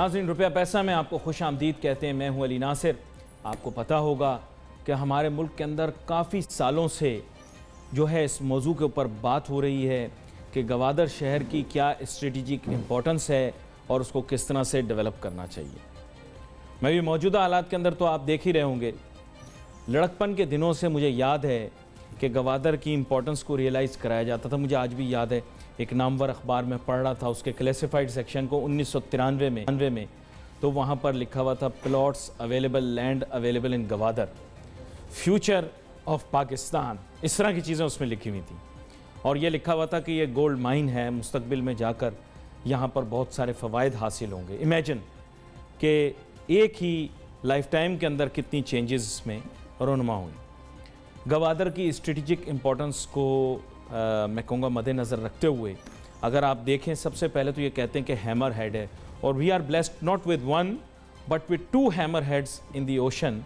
ناظرین روپیہ پیسہ میں آپ کو خوش آمدید کہتے ہیں. میں ہوں علی ناصر. آپ کو پتہ ہوگا کہ ہمارے ملک کے اندر کافی سالوں سے جو ہے اس موضوع کے اوپر بات ہو رہی ہے کہ گوادر شہر کی کیا اسٹریٹجک امپورٹنس ہے اور اس کو کس طرح سے ڈیولپ کرنا چاہیے. میں بھی موجودہ حالات کے اندر تو آپ دیکھ ہی رہے ہوں گے. لڑکپن کے دنوں سے مجھے یاد ہے کہ گوادر کی امپورٹنس کو ریئلائز کرایا جاتا تھا. مجھے آج بھی یاد ہے ایک نامور اخبار میں پڑھ رہا تھا اس کے کلیسیفائڈ سیکشن کو 1993 میں تو وہاں پر لکھا ہوا تھا plots available land available in Gwadar future of Pakistan. اس طرح کی چیزیں اس میں لکھی ہوئی تھیں اور یہ لکھا ہوا تھا کہ یہ گولڈ مائن ہے, مستقبل میں جا کر یہاں پر بہت سارے فوائد حاصل ہوں گے. امیجن کہ ایک ہی لائف ٹائم کے اندر کتنی چینجز اس میں رونما ہوئی. گوادر کی اسٹریٹجک امپورٹنس کو میں کہوں گا مد نظر رکھتے ہوئے اگر آپ دیکھیں سب سے پہلے تو یہ کہتے ہیں کہ ہیمر ہیڈ ہے اور we are blessed not with one but with 2 hammerheads in the ocean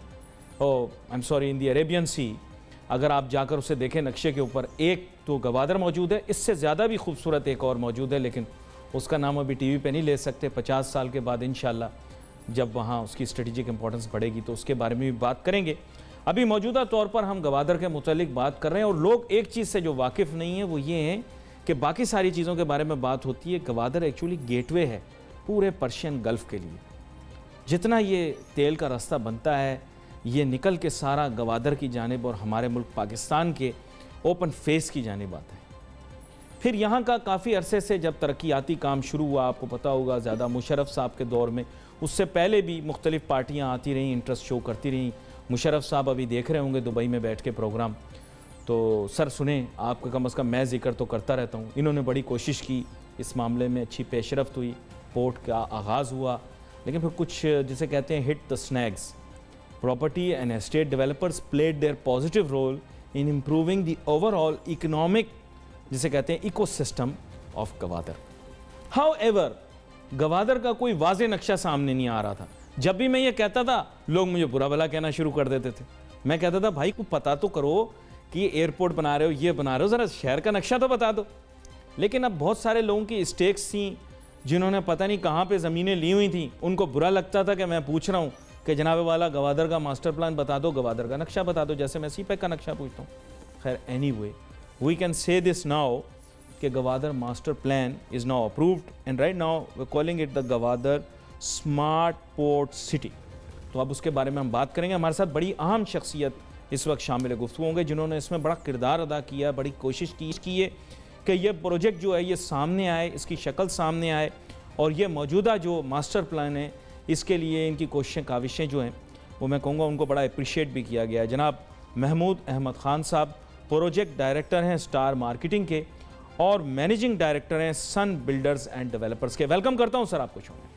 in the Arabian sea. اگر آپ جا کر اسے دیکھیں نقشے کے اوپر, ایک تو گوادر موجود ہے, اس سے زیادہ بھی خوبصورت ایک اور موجود ہے لیکن اس کا نام ابھی ٹی وی پہ نہیں لے سکتے. 50 سال کے بعد انشاءاللہ جب وہاں اس کی اسٹریٹجک امپورٹنس بڑھے گی تو اس کے بارے میں بھی بات کریں گے. ابھی موجودہ طور پر ہم گوادر کے متعلق بات کر رہے ہیں اور لوگ ایک چیز سے جو واقف نہیں ہیں وہ یہ ہیں کہ باقی ساری چیزوں کے بارے میں بات ہوتی ہے. گوادر ایکچولی گیٹ وے ہے پورے پرشین گلف کے لیے. جتنا یہ تیل کا راستہ بنتا ہے یہ نکل کے سارا گوادر کی جانب اور ہمارے ملک پاکستان کے اوپن فیس کی جانب آتا ہے. پھر یہاں کا کافی عرصے سے جب ترقیاتی کام شروع ہوا, آپ کو پتہ ہوگا زیادہ مشرف صاحب کے دور میں, اس سے پہلے بھی مختلف پارٹیاں آتی رہیں, انٹرسٹ شو کرتی رہیں. مشرف صاحب ابھی دیکھ رہے ہوں گے دبئی میں بیٹھ کے پروگرام, تو سر سنیں آپ کا کم از کم میں ذکر تو کرتا رہتا ہوں. انہوں نے بڑی کوشش کی اس معاملے میں, اچھی پیش رفت ہوئی, پورٹ کا آغاز ہوا, لیکن پھر کچھ جسے کہتے ہیں hit the snags. Property and estate developers played their positive role in improving the overall economic جسے کہتے ہیں ecosystem of Gwadar. However Gwadar کا کوئی واضح نقشہ سامنے نہیں آ رہا تھا. جب بھی میں یہ کہتا تھا لوگ مجھے برا بھلا کہنا شروع کر دیتے تھے. میں کہتا تھا بھائی کو پتہ تو کرو کہ یہ ایئرپورٹ بنا رہے ہو, یہ بنا رہے ہو, ذرا شہر کا نقشہ تو بتا دو. لیکن اب بہت سارے لوگوں کی اسٹیکس تھیں جنہوں نے پتہ نہیں کہاں پہ زمینیں لی ہوئی تھیں. ان کو برا لگتا تھا کہ میں پوچھ رہا ہوں کہ جناب والا گوادر کا ماسٹر پلان بتا دو, گوادر کا نقشہ بتا دو, جیسے میں سی پیک کا نقشہ پوچھتا ہوں. خیر any way we can say دس ناؤ کہ Gwadar master plan is now approved and right now we calling it the Gwadar smart port city. تو اب اس کے بارے میں ہم بات کریں گے. ہمارے ساتھ بڑی اہم شخصیت اس وقت شامل گفتگو ہوں گے جنہوں نے اس میں بڑا کردار ادا کیا, بڑی کوشش کی ہے کہ یہ پروجیکٹ جو ہے یہ سامنے آئے, اس کی شکل سامنے آئے اور یہ موجودہ جو ماسٹر پلان ہے اس کے لیے ان کی کوششیں کاوشیں جو ہیں وہ میں کہوں گا ان کو بڑا اپریشیٹ بھی کیا گیا ہے. جناب محمود احمد خان صاحب پروجیکٹ ڈائریکٹر ہیں اسٹار مارکیٹنگ کے اور مینیجنگ ڈائریکٹر ہیں سن بلڈرز اینڈ ڈیولپرز کے. ویلکم کرتا ہوں سر آپ کو شو میں.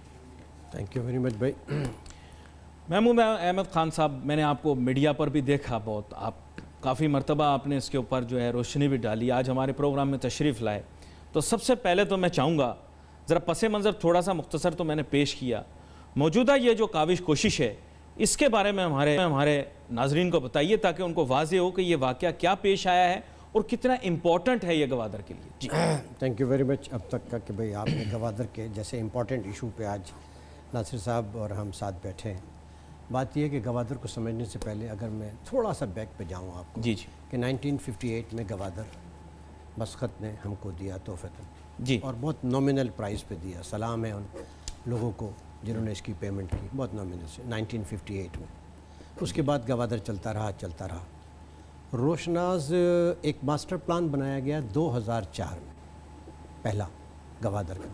تھینک یو ویری مچ بھائی. محمود احمد خان صاحب, میں نے آپ کو میڈیا پر بھی دیکھا بہت, آپ کافی مرتبہ آپ نے اس کے اوپر جو ہے روشنی بھی ڈالی, آج ہمارے پروگرام میں تشریف لائے. تو سب سے پہلے تو میں چاہوں گا ذرا پس منظر تھوڑا سا مختصر تو میں نے پیش کیا, موجودہ یہ جو کاوش کوشش ہے اس کے بارے میں ہمارے ناظرین کو بتائیے تاکہ ان کو واضح ہو کہ یہ واقعہ کیا پیش آیا ہے اور کتنا امپورٹنٹ ہے یہ گوادر کے لیے. جی تھینک یو ویری مچ. اب تک کا کہ بھئی آپ نے گوادر کے جیسے امپورٹنٹ ایشو پہ آج ناصر صاحب اور ہم ساتھ بیٹھے ہیں. بات یہ ہے کہ گوادر کو سمجھنے سے پہلے اگر میں تھوڑا سا بیک پہ جاؤں آپ کو, جی جی, کہ 1958 میں گوادر مسقط نے ہم کو دیا تحفتاً, جی, اور بہت نومینل پرائز پہ دیا. سلام ہے ان لوگوں کو جنہوں نے اس کی پیمنٹ کی, بہت نومینل سے 1958 میں. اس کے بعد گوادر چلتا رہا. روشناز ایک ماسٹر پلان بنایا گیا 2004 میں, پہلا گوادر کا.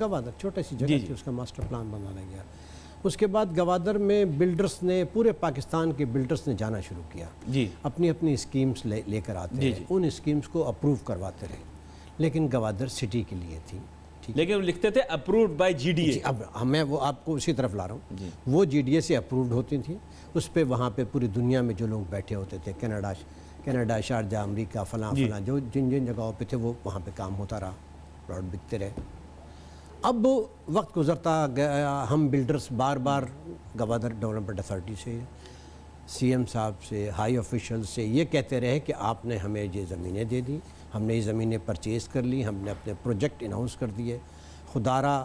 گوادر چھوٹی سی جگہ تھی, اس کا ماسٹر پلان بنایا گیا. اس کے بعد گوادر میں بلڈرز نے, پورے پاکستان کے بلڈرز نے جانا شروع کیا, اپنی اسکیمز لے کر آتے رہے, ان اسکیمز کو اپروو کرواتے رہے. لیکن گوادر سٹی کے لیے تھی, لیکن وہ لکھتے تھے approved by G D A. اب میں وہ آپ کو اسی طرف لا رہا ہوں. وہ جی ڈی اے سے اپرووڈ ہوتی تھیں. اس پہ وہاں پہ پوری دنیا میں جو لوگ بیٹھے ہوتے تھے, کینیڈا, شارجہ, امریکہ, فلاں جو جن جگہوں پہ تھے وہ وہاں پہ کام ہوتا رہا, پلاٹ بکتے رہے. اب وقت گزرتا گیا, ہم بلڈرز بار بار گوادر ڈیولپمنٹ اتھارٹی سے, سی ایم صاحب سے, ہائی آفیشل سے یہ کہتے رہے کہ آپ نے ہمیں یہ زمینیں دے دی, ہم نے یہ زمینیں پرچیز کر لی, ہم نے اپنے پروجیکٹ اناؤنس کر دیے. خدارا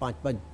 5-5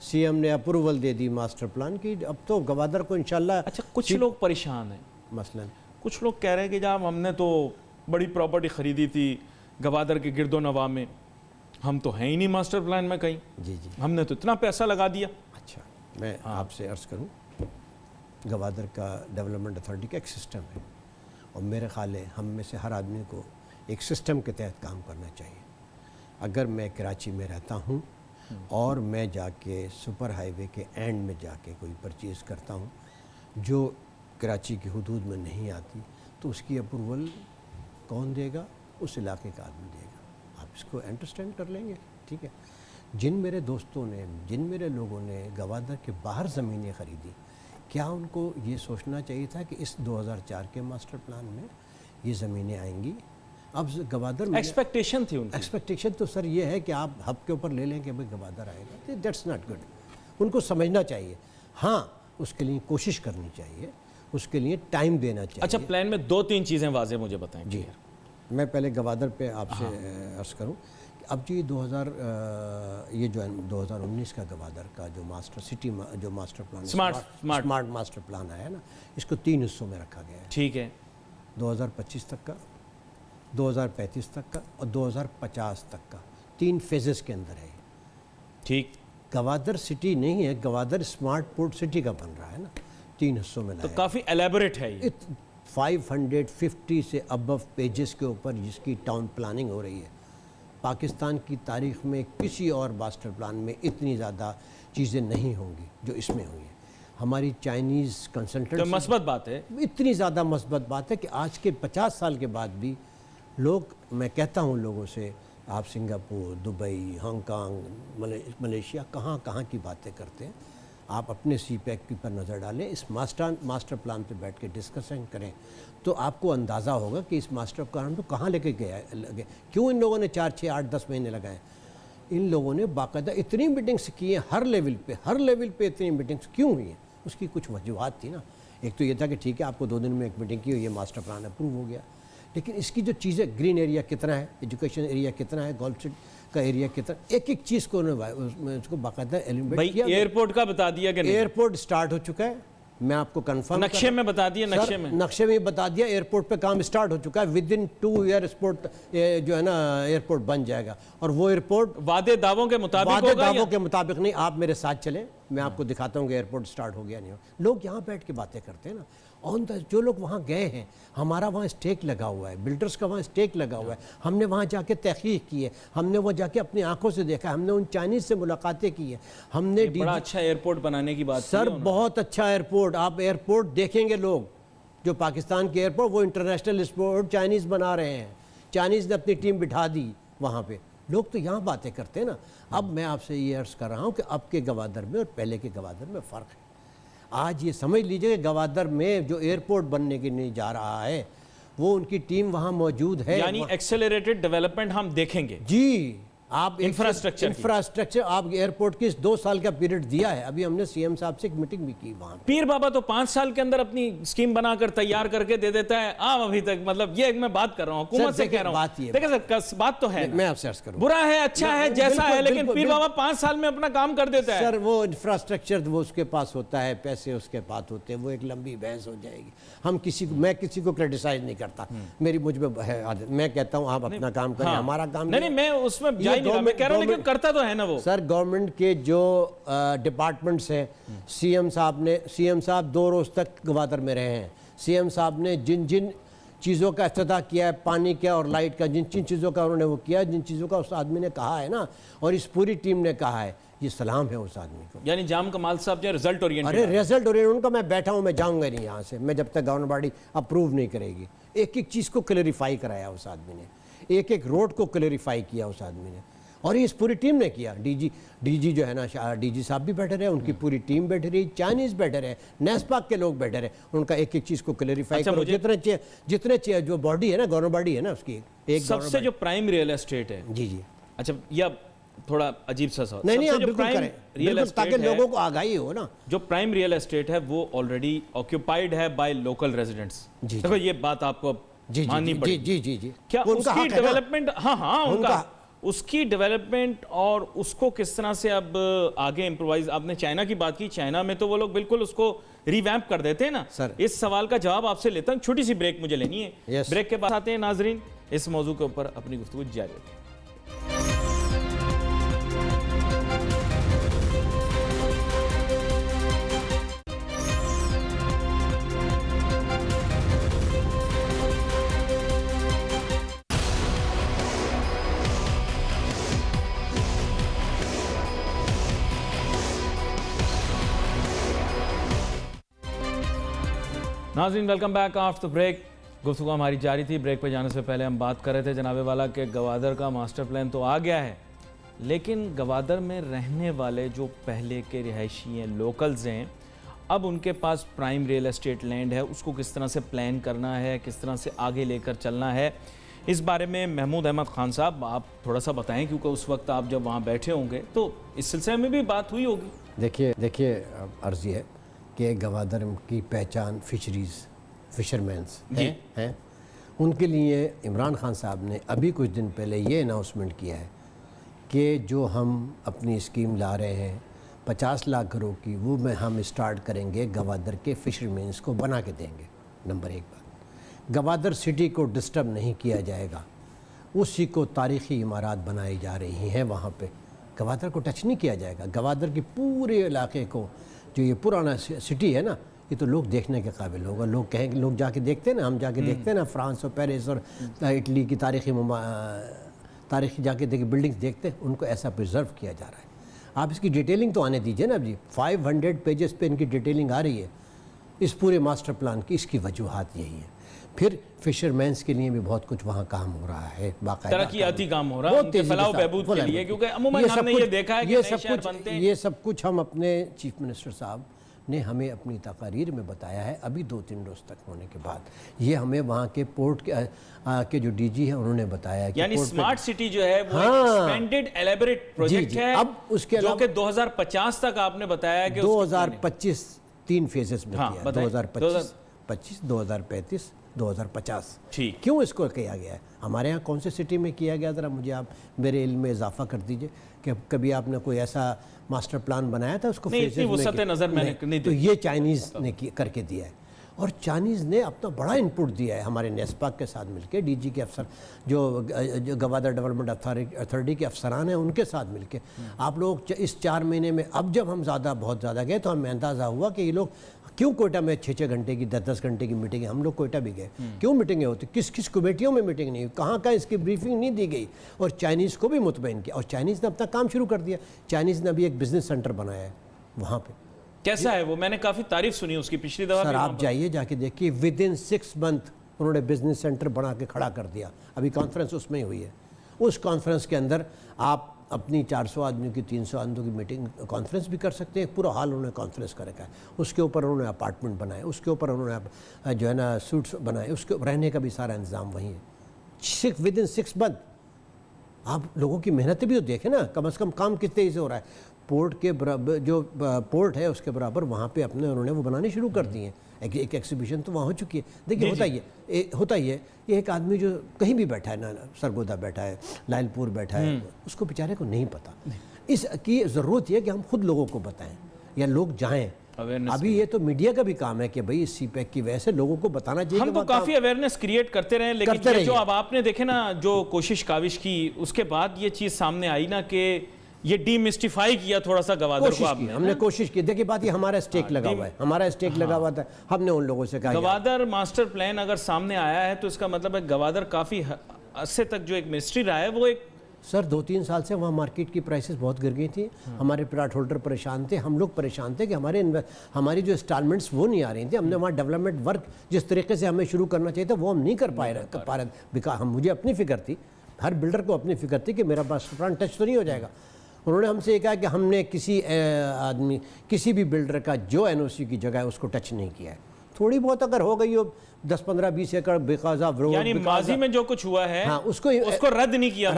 سی ایم نے اپروول دے دی ماسٹر پلان کی. اب تو گوادر کو انشاءاللہ اچھا کچھ لوگ پریشان ہیں, مثلا کچھ لوگ کہہ رہے ہیں کہ جناب ہم نے تو بڑی پراپرٹی خریدی تھی گوادر کے گرد و نواح میں, ہم تو ہیں ہی نہیں ماسٹر پلان میں کہیں, جی جی ہم نے تو اتنا پیسہ لگا دیا. اچھا میں آپ سے عرض کروں, گوادر کا ڈیولپمنٹ اتھارٹی کا ایک سسٹم ہے, اور میرے خیال ہے ہم میں سے ہر آدمی کو ایک سسٹم کے تحت کام کرنا چاہیے. اگر میں کراچی میں رہتا ہوں اور میں جا کے سپر ہائی وے کے اینڈ میں جا کے کوئی پرچیز کرتا ہوں جو کراچی کی حدود میں نہیں آتی, تو اس کی اپروول کون دے گا؟ اس علاقے کا آدمی دے گا. آپ اس کو انڈرسٹینڈ کر لیں گے, ٹھیک ہے. جن میرے دوستوں نے, جن میرے لوگوں نے گوادر کے باہر زمینیں خریدی, کیا ان کو یہ سوچنا چاہیے تھا کہ اس 2004 کے ماسٹر پلان میں یہ زمینیں آئیں گی؟ اب گوادر میں ایکسپیکٹیشن تھی ان کی. ایکسپیکٹیشن تو سر یہ ہے کہ آپ ہب کے اوپر لے لیں کہ بھائی گوادر آئے گا, دیٹس ناٹ گڈ. ان کو سمجھنا چاہیے, ہاں اس کے لیے کوشش کرنی چاہیے, اس کے لیے ٹائم دینا چاہیے. اچھا پلان میں 2-3 چیزیں واضح مجھے بتائیں. جی میں پہلے گوادر پہ آپ سے عرض کروں کہ اب جی یہ جو ہے 2019 کا گوادر کا جو ماسٹر سٹی جو master plan smart master plan آیا ہے نا, اس کو 3 حصوں میں رکھا گیا ہے. ٹھیک ہے. 2025 تک کا, 2035 تک کا اور 2050 تک کا, 3 فیزز کے اندر ہے. ٹھیک. گوادر سٹی نہیں ہے, گوادر اسمارٹ پورٹ سٹی کا بن رہا ہے نا, 3 حصوں میں تو کافی ایلیبوریٹ ہے یہ. 550 سے ابو پیجز کے اوپر جس کی ٹاؤن پلاننگ ہو رہی ہے. پاکستان کی تاریخ میں کسی اور ماسٹر پلان میں اتنی زیادہ چیزیں نہیں ہوں گی جو اس میں ہوئی ہیں. ہماری چائنیز کنسلٹنٹ, مثبت بات ہے, اتنی زیادہ مثبت بات ہے کہ آج کے 50 سال کے بعد بھی لوگ, میں کہتا ہوں لوگوں سے, آپ Singapore, Dubai, Hong Kong, Malaysia, کہاں کی باتیں کرتے ہیں. آپ اپنے سی پیک کی پر نظر ڈالیں, اس ماسٹر پلان پہ بیٹھ کے ڈسکشن کریں تو آپ کو اندازہ ہوگا کہ اس ماسٹر پلان کو کہاں لے کے لگے. کیوں ان لوگوں نے 4, 6, 8, 10 مہینے لگائے؟ ان لوگوں نے باقاعدہ اتنی میٹنگس کی ہیں ہر لیول پہ اتنی میٹنگس کیوں ہوئی ہیں؟ اس کی کچھ وجوہات تھی نا. ایک تو یہ تھا کہ ٹھیک ہے آپ کو 2 دن میں ایک میٹنگ کی, یہ ماسٹر پلان اپروو ہو گیا, لیکن اس کی جو چیزیں, گرین ایریا کتنا ہے, ایجوکیشن ایریا کتنا ہے, گولف کا ایریا کتنا, ایک چیز کو اس کو باقاعدہ ایلیمنٹ کیا. ایئرپورٹ کا بتا دیا کہ ایئرپورٹ سٹارٹ ہو چکا ہے, میں آپ کو کنفرم نقشے میں بتا دیا, نقشے میں بتا دیا, ایئرپورٹ پہ کام سٹارٹ ہو چکا ہے. ودن 2 ایئر جو ہے نا ایئرپورٹ بن جائے گا. اور وہ ایئرپورٹ وعدے دعووں کے مطابق نہیں, آپ میرے ساتھ چلیں, میں آپ کو دکھاتا ہوں کہ ایئرپورٹ سٹارٹ ہو گیا نہیں. لوگ یہاں بیٹھ کے باتیں کرتے ہیں نا, جو لوگ وہاں گئے ہیں, ہمارا وہاں اسٹیک لگا ہوا ہے, بلڈرز کا وہاں اسٹیک لگا ہوا ہے, ہم نے وہاں جا کے تحقیق کی ہے, ہم نے وہاں جا کے اپنی آنکھوں سے دیکھا ہے, ہم نے ان چائنیز سے ملاقاتیں کی ہیں, ہم نے بڑا اچھا ایئرپورٹ بنانے کی بات. سر بہت اچھا ایئرپورٹ, آپ ایئرپورٹ دیکھیں گے لوگ, جو پاکستان کے ایئرپورٹ وہ انٹرنیشنل ایئرپورٹ چائنیز بنا رہے ہیں, چائنیز نے اپنی ٹیم بٹھا دی وہاں پہ. لوگ تو یہاں باتیں کرتے ہیں نا. اب میں آپ سے یہ عرض کر رہا ہوں کہ اب کے گوادر میں اور پہلے کے گوادر میں فرق ہے. آج یہ سمجھ لیجئے کہ گوادر میں جو ایئرپورٹ بننے کے لیے جا رہا ہے وہ ان کی ٹیم وہاں موجود ہے, یعنی ایکسیلریٹڈ ڈیولپمنٹ ہم دیکھیں گے. جی آپ انفراسٹرکچر آپ ایئرپورٹ کی 2 سال کا پیریڈ دیا ہے. ابھی ہم نے سی ایم صاحب سے ایک میٹنگ بھی کی وہاں. پیر بابا تو 5 سال کے اندر اپنی اسکیم بنا کر تیار کر کے دے دیتا ہے, آپ ابھی تک, مطلب یہ میں بات کر رہا ہوں, حکومت سے کہہ رہا ہوں. دیکھیں سر بات تو ہے, میں آپ سے عرض کروں, برا ہے اچھا ہے جیسا ہے, لیکن پیر بابا 5 سال میں اپنا کام کر دیتا ہے. سر وہ انفراسٹرکچر وہ اس کے پاس ہوتا ہے, پیسے اس کے پاس ہوتے ہیں, وہ ایک لمبی بحث ہو جائے گی. میں کسی کو کرٹیسائز نہیں کرتا, مجھ میں ہے عادت, میں کہتا ہوں آپ اپنا کام کریں, ہمارا کام نہیں, میں اس میں جا ہی نہیں رہا, میں کہہ رہا ہوں لیکن کرتا تو ہے نا وہ. سر گورنمنٹ کے جو ڈپارٹمنٹس ہیں, سی ایم صاحب 2 روز تک گوادر میں رہے ہیں. سی ایم صاحب نے جن چیزوں کا افتتاح کیا ہے, پانی کا اور لائٹ کا, جن چیزوں کا انہوں نے وہ کیا, جن چیزوں کا اس آدمی نے کہا ہے نا, اور اس پوری ٹیم نے کہا ہے, یہ سلام ہے اس آدمی کو. یعنی جام کمال صاحب جو رزلٹ اورینٹڈ. ارے رزلٹ اورینٹڈ, ان کا میں بیٹھا ہوں, میں جاؤں گا نہیں یہاں سے, میں جب تک گورنر باڈی اپروو نہیں کرے گی. ایک چیز کو کلیریفائی کرایا اس آدمی نے, ایک روڈ کو کلیریفائی کیا اس آدمی نے, اور یہ اس پوری ٹیم نے کیا. ڈی جی جو ہے نا, ڈی جی صاحب بھی بیٹھے رہے, ان کی پوری ٹیم بیٹھے رہی, چائنیز بیٹھے رہے, نیسپاک کے لوگ بیٹھے رہے, ان کا ایک چیز کو کلیریفائی کرو. جتنے جو باڈی ہے نا, گورنر باڈی ہے نا, اس کی ایک سب سے جو پرائم ریئل اسٹیٹ ہے. جی اچھا, یہ تھوڑا عجیب سا سوال. نہیں, آپ بالکل کریں, تاکہ لوگوں کو آگاہی ہو نا. جو پرائم ریئل اسٹیٹ ہے وہ آلریڈی آکیوپائڈ ہے بائی لوکل ریزیڈنٹس. دیکھو یہ بات آپ کو ماننی پڑے گی. جی کیا اس کی ڈیولپمنٹ, ہاں ان کا اس کی ڈیولپمنٹ اور اس کو کس طرح سے اب آگے امپرووائز. آپ نے چائنا کی بات کی, چائنا میں تو وہ لوگ بالکل اس کو ریویمپ کر دیتے ہیں نا. اس سوال کا جواب آپ سے لیتا ہوں, چھوٹی سی بریک مجھے لینی ہے, بریک کے بعد آتے ہیں ناظرین, اس موضوع کے اوپر اپنی گفتگو جاری رکھیں. ناظرین ویلکم بیک آفٹر بریک. گفتگو ہماری جاری تھی. بریک پہ جانے سے پہلے ہم بات کر رہے تھے جناب والا کہ گوادر کا ماسٹر پلان تو آ گیا ہے, لیکن گوادر میں رہنے والے جو پہلے کے رہائشی ہیں, لوکلز ہیں, اب ان کے پاس پرائم ریل اسٹیٹ لینڈ ہے, اس کو کس طرح سے پلان کرنا ہے, کس طرح سے آگے لے کر چلنا ہے, اس بارے میں محمود احمد خان صاحب آپ تھوڑا سا بتائیں, کیونکہ اس وقت آپ جب وہاں بیٹھے ہوں گے تو اس سلسلے میں بھی بات ہوئی ہوگی. دیکھیے عرض یہ ہے کہ گوادر کی پہچان فشرمینس ہیں. ان کے لیے عمران خان صاحب نے ابھی کچھ دن پہلے یہ اناؤنسمنٹ کیا ہے کہ جو ہم اپنی اسکیم لا رہے ہیں 50 لاکھ گھروں کی, وہ میں ہم اسٹارٹ کریں گے گوادر کے فشرمینس کو بنا کے دیں گے. نمبر 1 بات, گوادر سٹی کو ڈسٹرب نہیں کیا جائے گا, اسی کو تاریخی عمارات بنائی جا رہی ہیں وہاں پہ, گوادر کو ٹچ نہیں کیا جائے گا. گوادر کی پورے علاقے کو, جو یہ پرانا سٹی ہے نا, یہ تو لوگ دیکھنے کے قابل ہوگا. لوگ کہیں, لوگ جا کے دیکھتے ہیں نا, ہم جا کے دیکھتے ہیں نا فرانس اور پیرس اور اٹلی کی تاریخی جا کے بلڈنگز دیکھتے ہیں, ان کو ایسا پرزرو کیا جا رہا ہے. آپ اس کی ڈیٹیلنگ تو آنے دیجئے نا جی. 500 پیجز پہ ان کی ڈیٹیلنگ آ رہی ہے اس پورے ماسٹر پلان کی. اس کی وجوہات یہی ہیں. پھر فشرمینس کے لیے بھی بہت کچھ وہاں کام ہو رہا ہے, باقاعدہ ترقیاتی کام ہو رہا ہے ان کے فلاح و بہبود کے لیے, کیونکہ عموماً ہم نے یہ دیکھا ہے کہ نئے شہر بنتے ہیں. یہ سب کچھ ہم اپنے چیف منسٹر صاحب نے ہمیں اپنی تقاریر میں بتایا ہے ابھی 2-3 روز تک ہونے کے بعد. یہ ہمیں وہاں کے پورٹ کے جو ڈی جی ہیں انہوں نے بتایا ہے کہ یعنی سمارٹ سٹی جو ہے وہ ایکسپینڈڈ ایلیبریٹ پروجیکٹ ہے, اب اس کے جو کہ 2050 تک آپ نے بتایا ہے کہ 2025 3 فیزز میں کیا, 2025 2035 2050. کیوں اس کو کیا گیا ہے؟ ہمارے یہاں کون سے سٹی میں کیا گیا, ذرا مجھے آپ میرے علم میں اضافہ کر دیجئے کہ کبھی آپ نے کوئی ایسا ماسٹر پلان بنایا تھا اس کو فیزز میں؟ تو یہ چائنیز نے کر کے دیا ہے, اور چائنیز نے اپنا بڑا انپٹ دیا ہے ہمارے نیسپاک کے ساتھ مل کے, ڈی جی کے افسر جو گوادر ڈیولپمنٹ اتھارٹی کے افسران ہیں ان کے ساتھ مل کے. آپ لوگ اس 4 مہینے میں, اب جب ہم بہت زیادہ گئے تو ہمیں اندازہ ہوا کہ یہ لوگ کیوں کوئٹہ میں 6 گھنٹے کی 10 گھنٹے کی میٹنگ ہے. ہم لوگ کوئٹہ بھی گئے, کیوں میٹنگیں ہوتی, کس کمیٹیوں میں میٹنگ نہیں ہوئی, کہاں اس کی بریفنگ نہیں دی گئی, اور چائنیز کو بھی مطمئن کیا, اور چائنیز نے اپنا کام شروع کر دیا. چائنیز نے ابھی ایک بزنس سینٹر بنایا ہے وہاں پہ. کیسا ہے وہ؟ میں نے کافی تعریف سنی اس کی پچھلی دفعہ. سر آپ جائیے, جا کے دیکھیے, ودن 6 منتھ انہوں نے بزنس سینٹر بنا کے کھڑا کر دیا. ابھی کانفرنس اس میں ہی ہوئی ہے. اس کانفرنس کے اندر آپ اپنی 400 آدمیوں کی 300 آدمیوں کی میٹنگ کانفرنس بھی کر سکتے ہیں. پورا ہال انہوں نے کانفرنس کر رکھا ہے. اس کے اوپر انہوں نے اپارٹمنٹ بنائے, اس کے اوپر انہوں نے جو ہے نا سوٹس بنائے, اس کے رہنے کا بھی سارا انتظام وہیں ہے. ودن 6 منتھ آپ لوگوں کی محنت بھی تو دیکھیں نا, کم از کم کام کس طرح سے ہو رہا ہے. پورٹ کے برابر جو پورٹ ہے اس کے برابر وہاں پہ اپنے انہوں نے وہ بنانے شروع کر دیے ہیں. ایک ایکسیبیشن تو وہاں ہو چکی ہے. دیکھیے ہوتا ہی ہے یہ ایک آدمی جو کہیں بھی بیٹھا ہے نا, سرگودا بیٹھا ہے, لائل پور بیٹھا ہے, اس کو بیچارے کو نہیں پتا. اس کی ضرورت یہ کہ ہم خود لوگوں کو بتائیں یا لوگ جائیں. ابھی یہ تو میڈیا کا بھی کام ہے کہ بھئی اس سی پیک کی وجہ سے لوگوں کو بتانا چاہیے. ہم تو کافی اویئرنیس کریٹ کرتے رہے, لیکن جو اب آپ نے دیکھے نا جو کوشش کاوش کی, اس کے بعد یہ چیز سامنے آئی نا کہ یہ ڈی مسٹیفائی کیا تھوڑا سا گوادر کو. ہم نے کوشش کی. دیکھیں بات یہ ہمارا اسٹیک لگا ہوا ہے, ہمارا اسٹیک لگا ہوا تھا. ہم نے ان لوگوں سے کہا گوادر ماسٹر پلان اگر سامنے آیا ہے تو اس کا مطلب ہے گوادر کافی عرصے تک جو ایک مسٹری رہا ہے وہ ایک. سر 2-3 سال سے وہاں مارکیٹ کی پرائسز بہت گر گئی تھیں. ہمارے پلاٹ ہولڈر پریشان تھے, ہم لوگ پریشان تھے کہ ہماری جو انسٹالمنٹس وہ نہیں آ رہی تھیں. ہم نے وہاں ڈیولپمنٹ ورک جس طریقے سے ہمیں شروع کرنا چاہیے تھا وہ ہم نہیں کر پا رہے. مجھے اپنی فکر تھی, ہر بلڈر کو اپنی فکر تھی کہ میرا ماسٹر پلان ٹچ تو نہیں ہو جائے گا. انہوں نے ہم سے یہ کہا کہ ہم نے کسی بھی بلڈر کا جو این او سی کی جگہ ہے اس کو ٹچ نہیں کیا ہے. تھوڑی بہت اگر ہو گئی ہو 10-15-20 ایکڑ بیکاز آف روڈ, یعنی ماضی میں جو کچھ ہوا ہے اس کو رد نہیں کیا,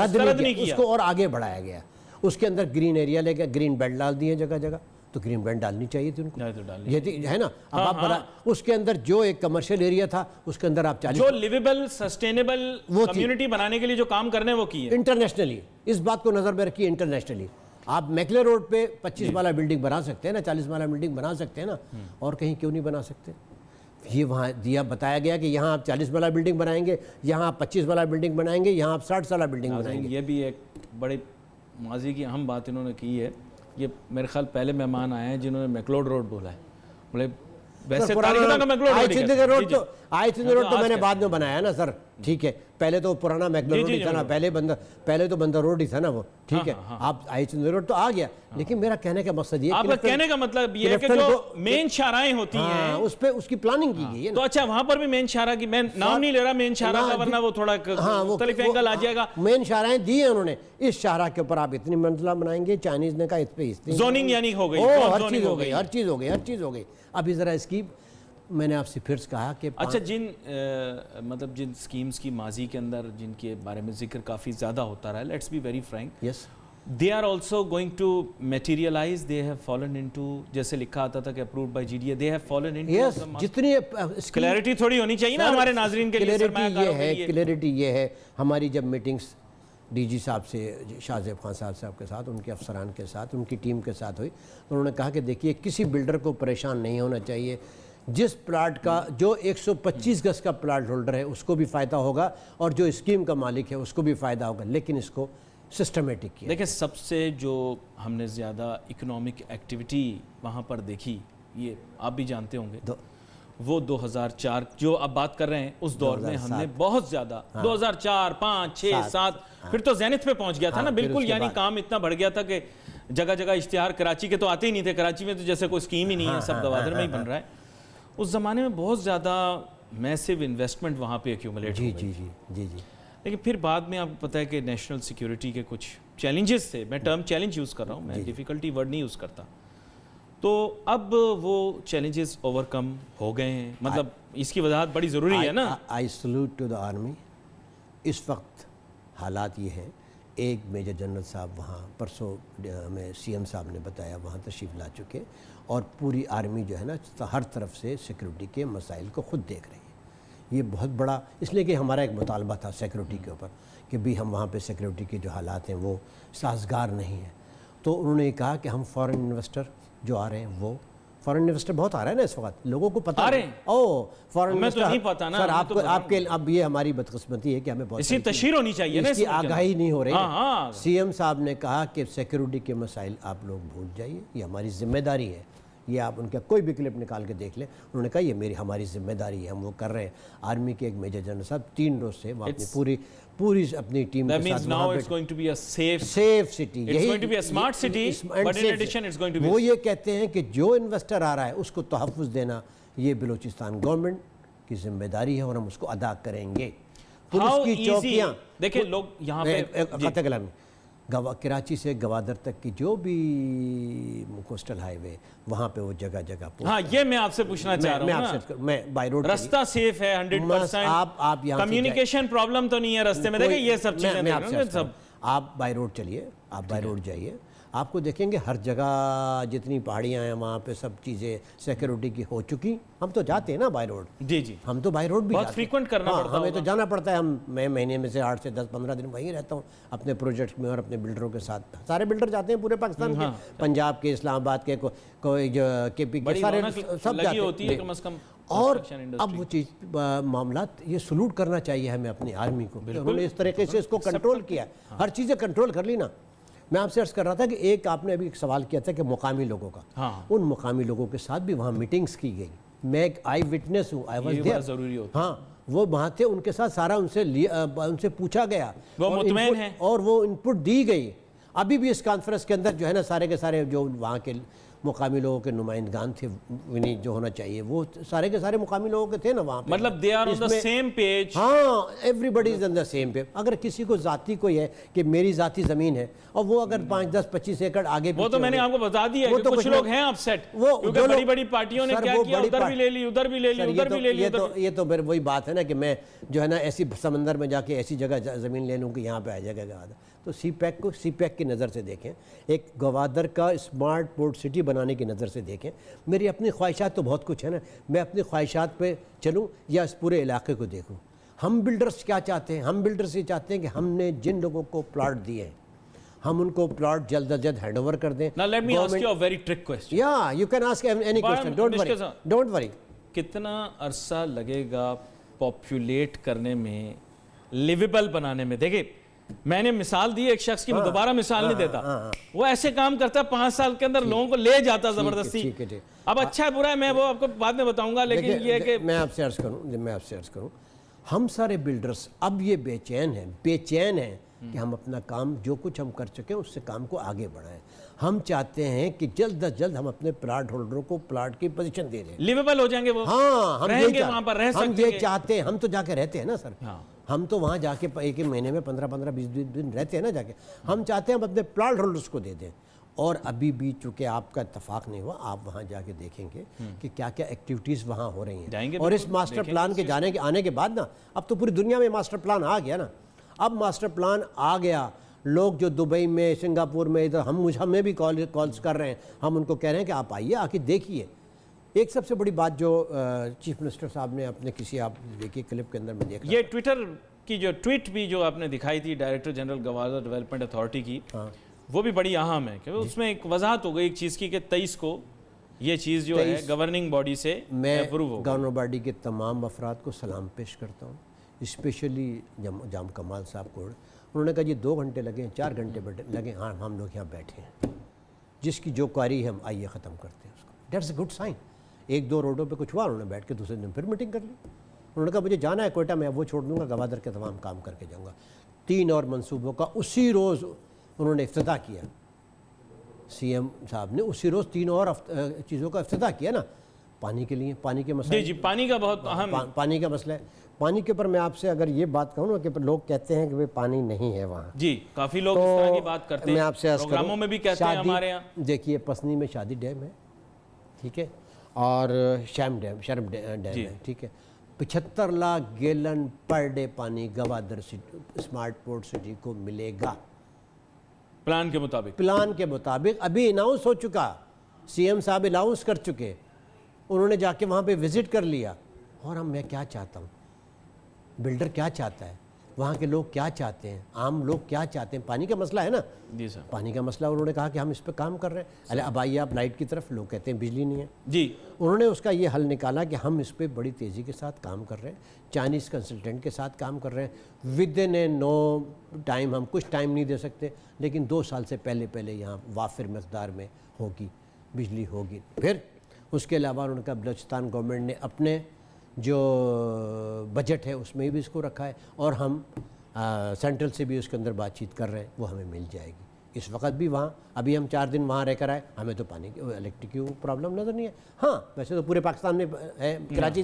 اس کو اور آگے بڑھایا گیا. اس کے اندر گرین ایریا لے کے گرین بیلٹ ڈال دیے جگہ جگہ, تو گرین بینڈ ڈالنی چاہیے تھی ان کو, نہیں تو ڈالنی یہ ہے نا. اب آپ بنا اس کے اندر جو ایک کمرشل ایریا تھا اس کے اندر آپ 40 جو لیویبل سسٹینیبل کمیونٹی بنانے کے لیے جو کام کرنے وہ کی ہے انٹرنیشنلی, اس بات کو نظر میں رکھیے انٹرنیشنلی. آپ میکلے روڈ پہ 25 والا بلڈنگ بنا سکتے ہیں نا, 40 والا بلڈنگ بنا سکتے ہیں نا, اور کہیں کیوں نہیں بنا سکتے؟ یہ وہاں دیا بتایا گیا کہ یہاں آپ 40 والا بلڈنگ بنائیں گے, یہاں آپ 25 والا بلڈنگ بنائیں گے, یہاں آپ 60 والا بلڈنگ بنائیں گے. یہ بھی ایک بڑے ماضی کی اہم بات انہوں نے کی ہے. یہ میرے خیال پہلے مہمان آئے ہیں جنہوں نے میکلوڈ روڈ بولا ہے. بولے ویسے روڈ تو میں نے بعد میں بنایا نا سر, ٹھیک ہے, پہلے تو پرانا میکلوڈ روڈ ہی تھا نا, پہلے تو بندر روڈ ہی تھا نا وہ, ٹھیک ہے. آپ آئی چندر روڈ تو آ گیا, لیکن میرا کہنے کا مقصد یہ, آپ کا کہنے کا مطلب یہ ہے کہ جو مین شاہراہیں ہوتی ہیں اس پہ اس کی پلاننگ کی گئی ہے. تو اچھا وہاں پر بھی مین شاہراہ کی, میں نام نہیں لے رہا مین شاہراہ کا ورنہ وہ تھوڑا مختلف اینگل آ جائے گا. مین شاہراہیں دی ہیں انہوں نے, اس شاہراہ کے اوپر آپ اتنی منزلہ بنائیں گے, چائنیز نے کہا اس پہ اتنی زوننگ یعنی ہو گئی, ہر چیز ہو گئی, ہر چیز ہو گئی. ابھی ذرا اس کی میں نے آپ سے پھر کہا کہ اچھا مطلب جن سکیمز کی ماضی کے اندر جن کے بارے میں ذکر کافی زیادہ ہوتا رہا, let's be very frank, yes they are also going to materialize, they have fallen into, جیسے لکھا آتا تھا کہ approved by GDA, they have fallen into. یس, جتنی کلیئرٹی تھوڑی ہونی چاہیے نا ہمارے ناظرین کے لیے. کلیئرٹی یہ ہے, ہماری جب میٹنگز ڈی جی صاحب سے, شاہ زیب خان صاحب کے ساتھ, ان کے افسران کے ساتھ, ان کی ٹیم کے ساتھ ہوئی, تو انہوں نے کہا کہ دیکھیے کسی بلڈر کو پریشان نہیں ہونا چاہیے. جس پلاٹ کا جو 125 گز کا پلاٹ ہولڈر ہے اس کو بھی فائدہ ہوگا, اور جو اسکیم کا مالک ہے اس کو بھی فائدہ ہوگا, لیکن اس کو سسٹمیٹک کیا. دیکھیں سب سے جو ہم نے زیادہ اکنامک ایکٹیویٹی وہاں پر دیکھی, یہ آپ بھی جانتے ہوں گے, وہ 2004 جو اب بات کر رہے ہیں اس دور میں ہم نے بہت زیادہ 2004 5 6 7 پھر تو زینت پہ پہنچ گیا تھا نا بالکل, یعنی کام اتنا بڑھ گیا تھا کہ جگہ جگہ اشتہار, کراچی کے تو آتے ہی نہیں تھے, کراچی میں تو جیسے کوئی اسکیم ہی نہیں ہے, سب گوادر میں ہی بن رہا ہے. اس زمانے میں بہت زیادہ میسیو انویسٹمنٹ وہاں پہ ایکیومولیٹ ہو گئی. جی لیکن پھر بعد میں آپ کو پتہ ہے کہ نیشنل سیکیورٹی کے کچھ چیلنجز تھے, میں ٹرم چیلنج یوز کر رہا ہوں, میں ڈیفیکلٹی ورڈ نہیں یوز کرتا, تو اب وہ چیلنجز اوور کم ہو گئے ہیں. مطلب اس کی وضاحت بڑی ضروری ہے نا. آئی سلوٹ ٹو دا آرمی. اس وقت حالات یہ ہیں, ایک میجر جنرل صاحب وہاں پرسوں ہمیں سی ایم صاحب نے بتایا وہاں تشریف لا چکے, اور پوری آرمی جو ہے نا ہر طرف سے سیکورٹی کے مسائل کو خود دیکھ رہی ہے. یہ بہت بڑا, اس لیے کہ ہمارا ایک مطالبہ تھا سیکورٹی کے اوپر کہ بھی ہم وہاں پہ سیکورٹی کے جو حالات ہیں وہ سازگار نہیں ہیں. تو انہوں نے کہا کہ ہم فارن انویسٹر جو آ رہے ہیں, وہ فارن انویسٹر بہت آ رہا ہے نا اس وقت, لوگوں کو پتہ آ رہے ہیں, فارن میں تو نہیں پتا نا سر, آپ کے اب یہ ہماری بدقسمتی ہے کہ ہمیں بہت اسی تشہیر ہونی چاہیے نا, اس کی آگاہی نہیں ہو رہی. ہاں سی ایم صاحب نے کہا کہ سیکورٹی کے مسائل آپ لوگ بھول جائیے, یہ ہماری ذمہ داری ہے. یہ آپ ان کا کوئی بھی کلپ نکال کے دیکھ لیں, انہوں نے کہا یہ ہماری ذمہ داری ہے, ہم وہ کر رہے ہیں. آرمی کے ایک میجر جنرل صاحب 3 روز سے وہ اپنی پوری اپنی ٹیم کے ساتھ, سیف سٹی, وہ یہ کہتے ہیں کہ جو انویسٹر آ رہا ہے اس کو تحفظ دینا یہ بلوچستان گورنمنٹ کی ذمہ داری ہے, اور ہم اس کو ادا کریں گے. پولیس کی چوکیاں دیکھیں, لوگ یہاں پہ کراچی سے گوادر تک کی جو بھی کوسٹل ہائی وے, وہاں پہ وہ جگہ جگہ ہاں, یہ میں آپ سے پوچھنا چاہ رہا ہوں, میں بائی روڈ رستہ سیف ہے 100%, کمیونیکیشن پرابلم تو نہیں ہے رستے میں, دیکھیں یہ سب چیزیں. آپ بائی روڈ چلیے, آپ بائی روڈ جائیے, آپ کو دیکھیں گے ہر جگہ جتنی پہاڑیاں ہیں وہاں پہ سب چیزیں سیکورٹی کی ہو چکی. ہم تو جاتے ہیں نا بائی روڈ, جی ہم تو بائی روڈ بھی بہت فریکوینٹ کرنا پڑتا ہے, ہمیں تو جانا پڑتا ہے. میں مہینے میں سے 8 سے 10-15 دن وہیں رہتا ہوں اپنے پروجیکٹ میں اور اپنے بلڈروں کے ساتھ. سارے بلڈر جاتے ہیں پورے پاکستان کے, پنجاب کے, اسلام آباد کے, کوئی کے پی کے, سارے سب جاتے ہیں. کم از کم. اور اب وہ چیز معاملات یہ سلوٹ کرنا چاہیے ہمیں اپنی آرمی کو, انہوں نے اس طریقے سے اس کو کنٹرول کیا, ہر چیزیں کنٹرول کر لی نا. میں آپ سے عرض کر رہا تھا کہ ایک آپ نے ابھی ایک سوال کیا تھا کہ مقامی لوگوں کا, ان مقامی لوگوں کے ساتھ بھی وہاں میٹنگز کی گئی. میں ایک آئی وٹنس ہوں, آئی واز دیئر. ہاں, وہ وہاں تھے, ان کے ساتھ سارا ان سے پوچھا گیا, وہ مطمئن ہیں, اور وہ ان پٹ دی گئی. ابھی بھی اس کانفرنس کے اندر جو ہے نا سارے کے سارے جو وہاں کے مقامی لوگوں کے نمائندگان تھے, جو ہونا چاہیے وہ سارے کے سارے مقامی لوگوں کے تھے نا وہاں پہ. مطلب they are on the same page. ہاں, everybody is on the same page. اگر کسی کو ذاتی کوئی ہے کہ میری ذاتی زمین ہے, اور وہ اگر 5-10-25 ایکڑ آگے وہ تو میں نے آپ کو بتا دیا ہے کہ کچھ لوگ ہیں اپسیٹ, کیونکہ بڑی بڑی پارٹیوں نے کیا کیا, ادھر بھی لے لی, ادھر بھی لے لی, ادھر بھی لے لی. یہ تو پھر وہی بات ہے نا کہ میں جو ہے نا ایسی سمندر میں جا کے ایسی جگہ زمین لے لوں کہ یہاں پہ آ جائے گا. تو سی پیک کو سی پیک کی نظر سے دیکھیں, ایک گوادر کا اسمارٹ پورٹ سٹی بنانے کی نظر سے دیکھیں. میری اپنی خواہشات تو بہت کچھ ہے نا, میں اپنی خواہشات پہ چلوں یا اس پورے علاقے کو دیکھوں. ہم بلڈرز کیا چاہتے ہیں؟ ہم بلڈرز یہ چاہتے ہیں کہ ہم نے جن لوگوں کو پلاٹ دیے ہیں ہم ان کو پلاٹ جلد از جلد ہینڈ اوور کر دیں. Now let me ask you a very trick question. Yeah, you can ask any question. Don't worry. کتنا عرصہ لگے گا پاپولیٹ کرنے میں, لیویبل بنانے میں؟ دیکھیں میں نے مثال دی ایک شخص کی, میں دوبارہ مثال نہیں دیتا, وہ ایسے کام کرتا ہے 5 سال کے اندر لوگوں کو لے جاتا زبردستی. اب اچھا ہے برا ہے میں وہ آپ کو بعد میں بتاؤں گا, لیکن یہ کہ میں آپ سے عرض کروں ہم سارے بلڈرز اب یہ بے چین ہیں کہ ہم اپنا کام جو کچھ ہم کر چکے ہیں اس سے کام کو آگے بڑھائیں. ہم چاہتے ہیں کہ جلد از جلد ہم اپنے پلاٹ ہولڈروں کو پلاٹ کی پوزیشن دے دیں, لیویبل ہو جائیں گے وہ. ہاں رہیں گے وہاں پر, رہ سکتے ہیں. ہم یہ چاہتے ہیں, ہم تو جا کے رہتے ہیں نا سر, ہم تو وہاں جا کے ایک مہینے میں 15-20 دن رہتے ہیں نا جا کے. ہم چاہتے ہیں ہم اپنے پلاٹ ہولڈرز کو دے دیں. اور ابھی بھی چونکہ آپ کا اتفاق نہیں ہوا, آپ وہاں جا کے دیکھیں گے کہ کیا کیا ایکٹیویٹیز وہاں ہو رہی ہیں. اور اس ماسٹر پلان کے آنے کے بعد نا, اب تو پوری دنیا میں ماسٹر پلان آ گیا نا. اب ماسٹر پلان آ گیا, لوگ جو دبئی میں, سنگاپور میں, ادھر ہمیں بھی کالز کر رہے ہیں, ہم ان کو کہہ رہے ہیں کہ آپ آئیے, آ کے دیکھیے. ایک سب سے بڑی بات جو چیف منسٹر صاحب نے اپنے کسی, آپ دیکھیے کلپ کے اندر میں دیکھا, یہ ٹویٹر کی جو ٹویٹ بھی جو آپ نے دکھائی تھی director general Gwadar development authority کی, وہ بھی بڑی اہم ہے کہ اس میں ایک وضاحت ہو گئی ایک چیز کی کہ 23 کو یہ چیز جو ہے گورننگ باڈی سے اپروو ہو. میں گورننگ باڈی کے تمام افراد کو سلام پیش کرتا ہوں, اسپیشلی جام کمال صاحب کو. انہوں نے کہا جی 2 گھنٹے لگے, 4 گھنٹے لگے, ہاں ہم لوگ یہاں بیٹھے ہیں, جس کی جو کوائری ہے ہم آئیے ختم کرتے ہیں اس کو. That's a good sign. 1-2 روڈوں پہ کچھ ہوا, انہوں نے بیٹھ کے دوسرے دن پھر میٹنگ کر لی. انہوں نے کہا مجھے جانا ہے کوئٹہ میں, وہ چھوڑ دوں گا, گوادر کے تمام کام کر کے جاؤں گا. 3 اور منصوبوں کا اسی روز انہوں نے افتتاح کیا. سی ایم صاحب نے اسی روز 3 اور چیزوں کا افتتاح کیا نا. پانی کے لیے, پانی کے مسئلے, جی پانی کا بہت اہم, پانی کا مسئلہ ہے. پانی کے اوپر میں آپ سے اگر یہ بات کہوں نا کہ لوگ کہتے ہیں کہ وہ پانی نہیں ہے وہاں, جی کافی لوگ اس طرح کی بات کرتے ہیں, میں آپ سے عرض پروگراموں میں بھی کہتے ہیں ہمارے یہاں. دیکھیے پسنی میں شادی ڈیم ہے, ٹھیک ہے, اور شرم ڈیم ہے, ٹھیک ہے. 75 لاکھ گیلن پر ڈے پانی گوادر اسمارٹ پورٹ سٹی کو ملے گا پلان کے مطابق. ابھی اناؤنس ہو چکا, سی ایم صاحب اناؤنس کر چکے, انہوں نے جا کے وہاں پہ وزٹ کر لیا. اور میں کیا چاہتا ہوں, بلڈر کیا چاہتا ہے, وہاں کے لوگ کیا چاہتے ہیں, عام لوگ کیا چاہتے ہیں. پانی کا مسئلہ ہے نا, جی سر, پانی کا مسئلہ. انہوں نے کہا کہ ہم اس پہ کام کر رہے ہیں. اب آئیے آپ لائٹ کی طرف, لوگ کہتے ہیں بجلی نہیں ہے. جی انہوں نے اس کا یہ حل نکالا کہ ہم اس پہ بڑی تیزی کے ساتھ کام کر رہے ہیں, چائنیز کنسلٹنٹ کے ساتھ کام کر رہے ہیں. With in a know time, ہم کچھ ٹائم نہیں دے سکتے, لیکن 2 سال سے پہلے یہاں وافر مقدار میں ہوگی, بجلی ہوگی. پھر اس کے علاوہ انہوں نے کہا بلوچستان گورنمنٹ نے اپنے جو بجٹ ہے اس میں بھی اس کو رکھا ہے, اور ہم سینٹرل سے بھی اس کے اندر بات چیت کر رہے ہیں, وہ ہمیں مل جائے گی. اس وقت بھی وہاں, ابھی ہم 4 دن وہاں رہ کر آئے, ہمیں تو پانی کی الیکٹرک کی پرابلم نظر نہیں ہے. ہاں ویسے تو پورے پاکستان میں ہے, کراچی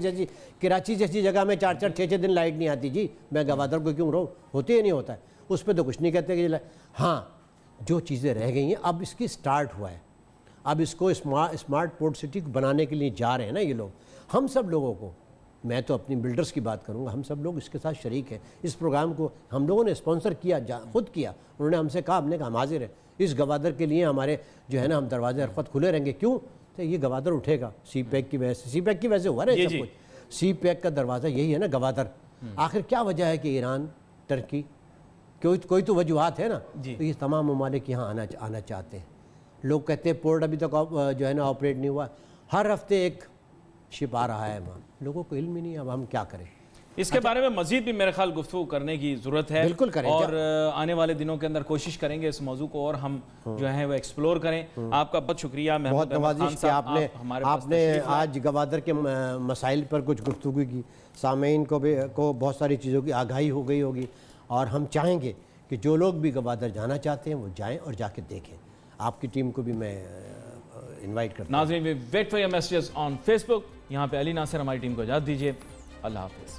جیسی جگہ میں 4-4 6-6 دن لائٹ نہیں آتی. جی میں گوادر کو کیوں رہوں, ہوتے ہی نہیں ہوتا ہے, اس پہ تو کچھ نہیں کہتے کہ ہاں جو چیزیں رہ گئی ہیں اب اس کی سٹارٹ ہوا ہے. اب اس کو اسمارٹ پورٹ سٹی بنانے کے لیے جا رہے ہیں نا یہ لوگ. ہم سب لوگوں کو, میں تو اپنی بلڈرز کی بات کروں گا, ہم سب لوگ اس کے ساتھ شریک ہیں. اس پروگرام کو ہم لوگوں نے اسپانسر کیا, خود کیا. انہوں نے ہم سے کہا, ہم نے کہا ہم حاضر ہیں اس گوادر کے لیے, ہمارے جو ہے نا ہم دروازے ہر وقت کھلے رہیں گے. کیوں؟ تو یہ گوادر اٹھے گا سی پیک کی وجہ سے. سی پیک کی وجہ سے ہوا نا سب کچھ. سی پیک کا دروازہ یہی ہے نا گوادر. آخر کیا وجہ ہے کہ ایران, ترکی, کوئی تو وجوہات ہے نا. تو یہ تمام ممالک یہاں آنا چاہتے ہیں. لوگ کہتے ہیں پورٹ ابھی تک جو ہے نا آپریٹ نہیں ہوا, ہر ہفتے ایک شپ آ رہا ہے وہاں, لوگوں کو علم ہی نہیں. اب ہم کیا کریں؟ اس کے بارے میں مزید بھی میرے خیال گفتگو کرنے کی ضرورت ہے. بالکل کریں, اور آنے والے دنوں کے اندر کوشش کریں گے اس موضوع کو اور ہم جو ہے وہ ایکسپلور کریں. آپ کا بہت شکریہ, بہت نوازش کہ آپ نے آج گوادر کے مسائل پر کچھ گفتگو کی. سامعین کو بہت ساری چیزوں کی آگاہی ہو گئی ہوگی, اور ہم چاہیں گے کہ جو لوگ بھی گوادر جانا چاہتے ہیں وہ جائیں اور جا کے دیکھیں. آپ کی ٹیم کو بھی میں انوائٹ کرتا ہوں. ناظرین wait for your messages on Facebook. یہاں پہ علی ناصر ہماری ٹیم کو اجازت دیجیے. اللہ حافظ.